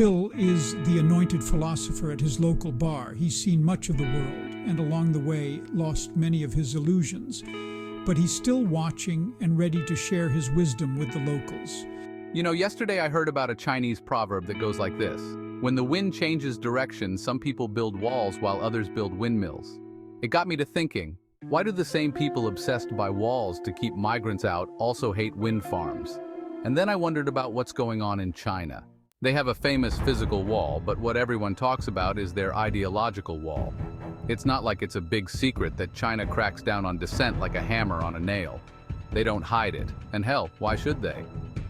Phil is the anointed philosopher at his local bar. He's seen much of the world and along the way lost many of his illusions, but he's still watching and ready to share his wisdom with the locals. You know, yesterday I heard about a Chinese proverb that goes like this. When the wind changes direction, some people build walls while others build windmills. It got me to thinking, why do the same people obsessed by walls to keep migrants out also hate wind farms? And then I wondered about what's going on in China. They have a famous physical wall, but what everyone talks about is their ideological wall. It's not like it's a big secret that China cracks down on dissent like a hammer on a nail. They don't hide it, and hell, why should they?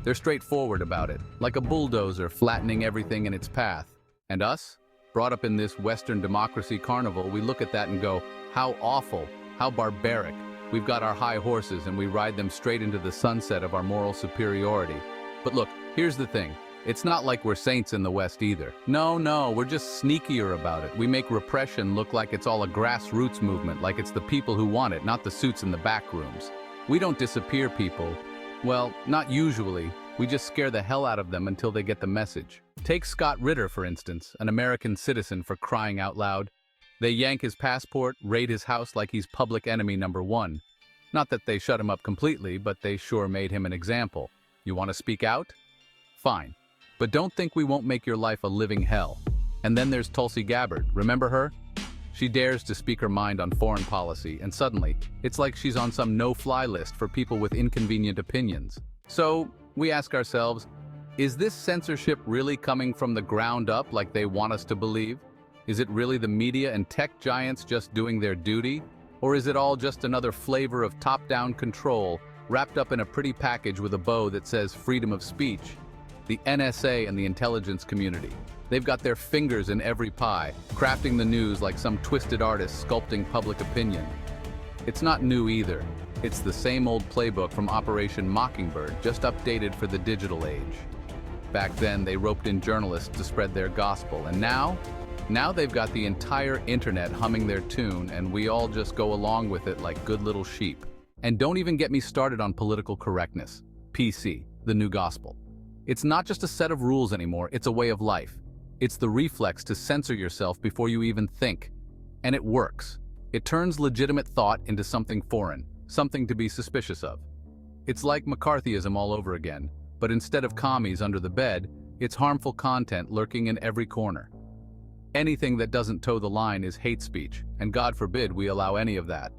They're straightforward about it, like a bulldozer flattening everything in its path. And us? Brought up in this Western democracy carnival, we look at that and go, how awful, how barbaric. We've got our high horses and we ride them straight into the sunset of our moral superiority. But look, here's the thing. It's not like we're saints in the West either. No, we're just sneakier about it. We make repression look like it's all a grassroots movement, like it's the people who want it, not the suits in the back rooms. We don't disappear people. Well, not usually. We just scare the hell out of them until they get the message. Take Scott Ritter, for instance, an American citizen, for crying out loud. They yank his passport, raid his house like he's public enemy number one. Not that they shut him up completely, but they sure made him an example. You want to speak out? Fine. But don't think we won't make your life a living hell. And then there's Tulsi Gabbard, remember her? She dares to speak her mind on foreign policy, and suddenly, it's like she's on some no-fly list for people with inconvenient opinions. So, we ask ourselves, is this censorship really coming from the ground up like they want us to believe? Is it really the media and tech giants just doing their duty? Or is it all just another flavor of top-down control, wrapped up in a pretty package with a bow that says freedom of speech? The NSA and the intelligence community. They've got their fingers in every pie, crafting the news like some twisted artist sculpting public opinion. It's not new either. It's the same old playbook from Operation Mockingbird, just updated for the digital age. Back then, they roped in journalists to spread their gospel, and now they've got the entire internet humming their tune, and we all just go along with it like good little sheep. And don't even get me started on political correctness. PC, the new gospel. It's not just a set of rules anymore, it's a way of life. It's the reflex to censor yourself before you even think. And it works. It turns legitimate thought into something foreign, something to be suspicious of. It's like McCarthyism all over again, but instead of commies under the bed, it's harmful content lurking in every corner. Anything that doesn't toe the line is hate speech, and God forbid we allow any of that.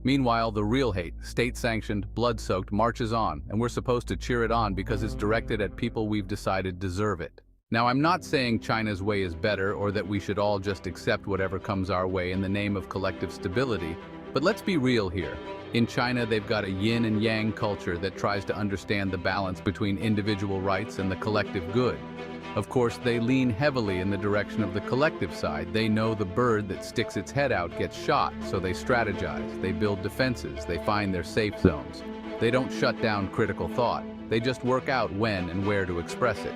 Meanwhile, the real hate, state-sanctioned, blood-soaked, marches on, and we're supposed to cheer it on because it's directed at people we've decided deserve it. Now, I'm not saying China's way is better or that we should all just accept whatever comes our way in the name of collective stability, but let's be real here. In China, they've got a yin and yang culture that tries to understand the balance between individual rights and the collective good. Of course, they lean heavily in the direction of the collective side. They know the bird that sticks its head out gets shot, so they strategize, they build defenses, they find their safe zones. They don't shut down critical thought. They just work out when and where to express it.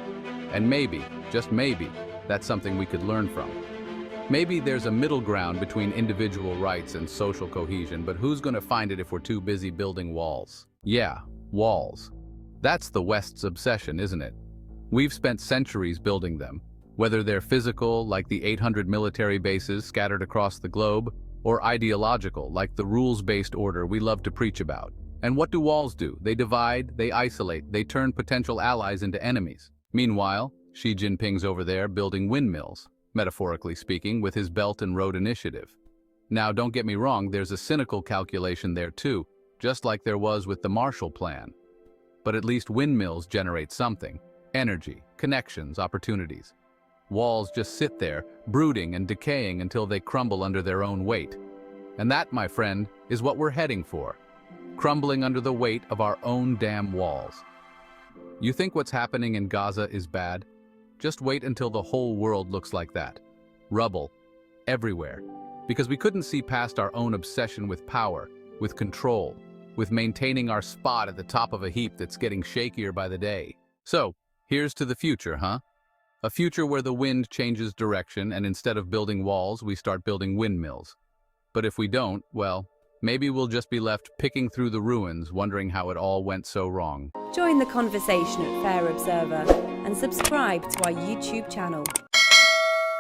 And maybe, just maybe, that's something we could learn from. Maybe there's a middle ground between individual rights and social cohesion, but who's going to find it if we're too busy building walls? Yeah, walls. That's the West's obsession, isn't it? We've spent centuries building them, whether they're physical, like the 800 military bases scattered across the globe, or ideological, like the rules-based order we love to preach about. And what do walls do? They divide, they isolate, they turn potential allies into enemies. Meanwhile, Xi Jinping's over there building windmills, metaphorically speaking, with his Belt and Road Initiative. Now, don't get me wrong, there's a cynical calculation there too, just like there was with the Marshall Plan. But at least windmills generate something. Energy, connections, opportunities. Walls just sit there, brooding and decaying until they crumble under their own weight. And that, my friend, is what we're heading for. Crumbling under the weight of our own damn walls. You think what's happening in Gaza is bad? Just wait until the whole world looks like that. Rubble. Everywhere. Because we couldn't see past our own obsession with power, with control, with maintaining our spot at the top of a heap that's getting shakier by the day. So, here's to the future, huh? A future where the wind changes direction and instead of building walls, we start building windmills. But if we don't, well, Maybe we'll just be left picking through the ruins, wondering how it all went so wrong. Join the conversation at Fair Observer and subscribe to our YouTube channel.